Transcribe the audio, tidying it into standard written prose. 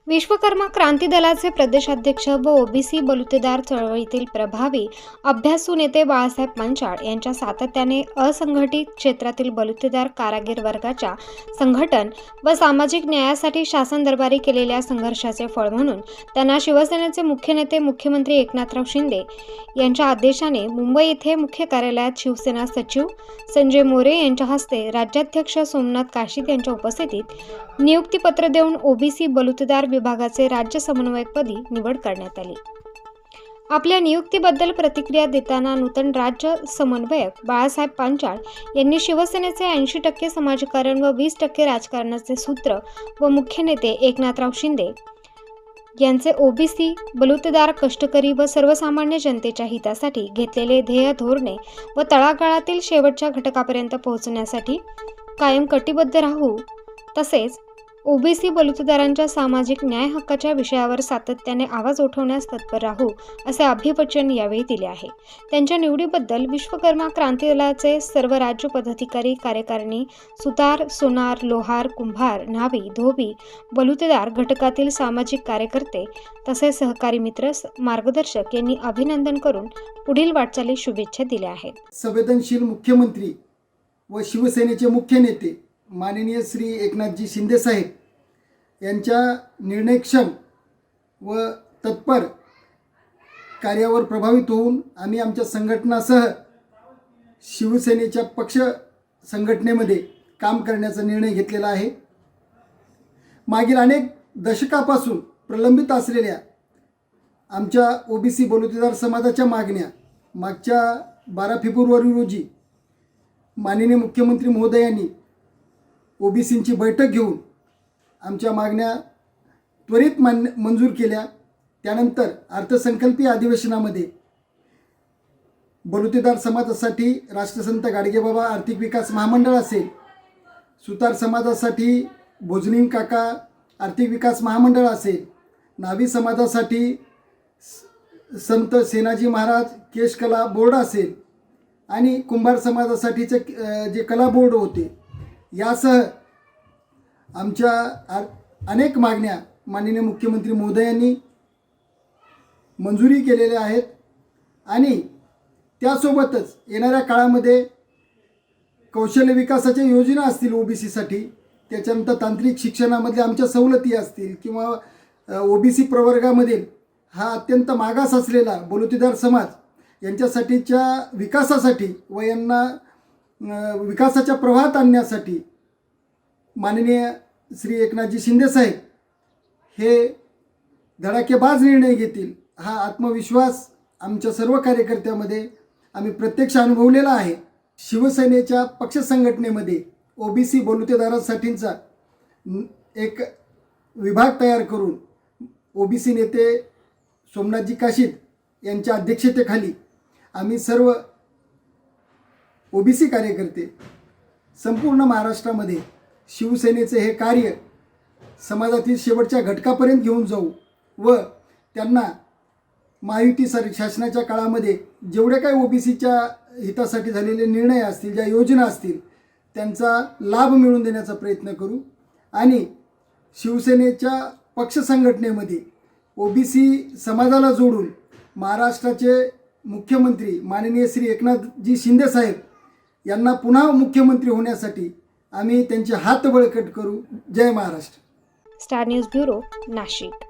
विश्वकर्मा क्रांती दलाचे प्रदेशाध्यक्ष व ओबीसी बलुतेदार चळवळीतील प्रभावी अभ्यासू नेते बाळासाहेब पांचाळ यांच्या सातत्याने असंघटित क्षेत्रातील बलुतेदार कारागीर वर्गाच्या संघटन व सामाजिक न्यायासाठी शासन दरबारी केलेल्या संघर्षाचे फळ म्हणून त्यांना शिवसेनेचे मुख्य नेते मुख्यमंत्री एकनाथराव शिंदे यांच्या आदेशाने मुंबई येथे मुख्य कार्यालयात शिवसेना सचिव संजय मोरे यांच्या हस्ते राज्याध्यक्ष सोमनाथ काशीद यांच्या उपस्थितीत नियुक्तीपत्र देऊन ओबीसी बलुतेदार विभागाचे राज्य समन्वयकपदी निवड करण्यात आली। आपल्या नियुक्तीबद्दल प्रतिक्रिया देताना नूतन राज्य समन्वयक बाळासाहेब पांचाळ यांनी शिवसेनेचे 80% समाजकारण व 20% राजकारणाचे सूत्र व मुख्य नेते एकनाथराव शिंदे यांचे ओबीसी बलुतेदार कष्टकरी व सर्वसामान्य जनतेच्या हितासाठी घेतलेले ध्येय धोरणे व तळागाळातील शेवटच्या घटकापर्यंत पोहोचण्यासाठी कायम कटिबद्ध राहू तसेच ओबीसी बलुतेदारांच्या सामाजिक न्याय हक्काच्या विषयावर सातत्याने आवाज उठवण्यास तत्पर राहू असे अभिवचन यावेळी दिले आहे। त्यांच्या निवडीबद्दल विश्वकर्मा क्रांती दलाचे सर्व राज्य पदाधिकारी कार्यकारिणी सुतार सोनार लोहार कुंभार न्हावी धोबी बलुतेदार घटकातील सामाजिक कार्यकर्ते तसेच सहकारी मित्र मार्गदर्शक यांनी अभिनंदन करून पुढील वाटचालीस शुभेच्छा दिल्या आहेत। संवेदनशील मुख्यमंत्री व शिवसेनेचे मुख्य नेते माननीय श्री एकनाथजी शिंदे साहेब यांच्या निर्णयक्षम व तत्पर कार्यावर प्रभावित होऊन आम्ही आमच्या संघटनासह शिवसेनेच्या पक्ष संघटनेमध्ये काम करण्याचा निर्णय घेतलेला आहे। मागील अनेक दशकापासून प्रलंबित असलेल्या आमच्या ओबीसी बलुतेदार समाजाच्या मागण्या मागच्या 12 फेब्रुवारी रोजी माननीय मुख्यमंत्री महोदयांनी ओबीसींची बैठक घेऊन आमच्या मागण्या त्वरित मंजूर केल्या। त्यानंतर अर्थसंकल्पीय अधिवेशनामध्ये बलुतेदार समाजासाठी राष्ट्रसंत गाडगेबाबा आर्थिक विकास महामंडळ असेल, सुतार समाजासाठी भोजलिंग काका आर्थिक विकास महामंडळ असेल, न्हावी समाजासाठी संत सेनाजी महाराज केशकला बोर्ड असेल आणि कुंभार समाजासाठीचे जे कला बोर्ड होते यासह आमच्या अनेक मागण्या माननीय मुख्यमंत्री महोदयांनी मंजुरी केलेल्या आहेत आणि त्यासोबतच येणाऱ्या काळामध्ये कौशल्य विकासाच्या योजना असतील ओबीसीसाठी, त्याच्यानंतर तांत्रिक शिक्षणामधल्या आमच्या सवलती असतील किंवा ओबीसी प्रवर्गामधील हा अत्यंत मागास असलेला बलुतेदार समाज यांच्यासाठीच्या विकासासाठी व यांना विकासाच्या प्रवाहात आणण्यासाठी माननीय श्री एकनाथजी शिंदे साहेब हे धडाकेबाज निर्णय घेतील हा आत्मविश्वास आमच्या सर्व कार्यकर्त्यामध्ये आम्ही प्रत्यक्ष अनुभवलेला आहे। शिवसेनेच्या पक्ष संघटनेमध्ये ओबीसी बलुतेदारांसाठीचा एक विभाग तयार करून ओबीसी नेते सोमनाथजी काशीद यांच्या अध्यक्षतेखाली आम्ही सर्व ओबीसी कार्यकर्ते संपूर्ण महाराष्ट्रामध्ये शिवसेनेचे हे कार्य समाजातील शेवटच्या घटकापर्यंत घेऊन जाऊ व त्यांना महायुती शासनाच्या काळामध्ये जेवढे काही ओबीसीच्या हितासाठी झालेले निर्णय असतील, ज्या योजना असतील त्यांचा लाभ मिळवून देण्याचा प्रयत्न करू आणि शिवसेनेच्या पक्ष संघटनेमध्ये ओबीसी समाजाला जोडून महाराष्ट्राचे मुख्यमंत्री माननीय श्री एकनाथजी शिंदे साहेब यांना पुन्हा मुख्यमंत्री होण्यासाठी आम्ही त्यांचे हात बळकट करू। जय Maharashtra. Star News bureau, Nashik.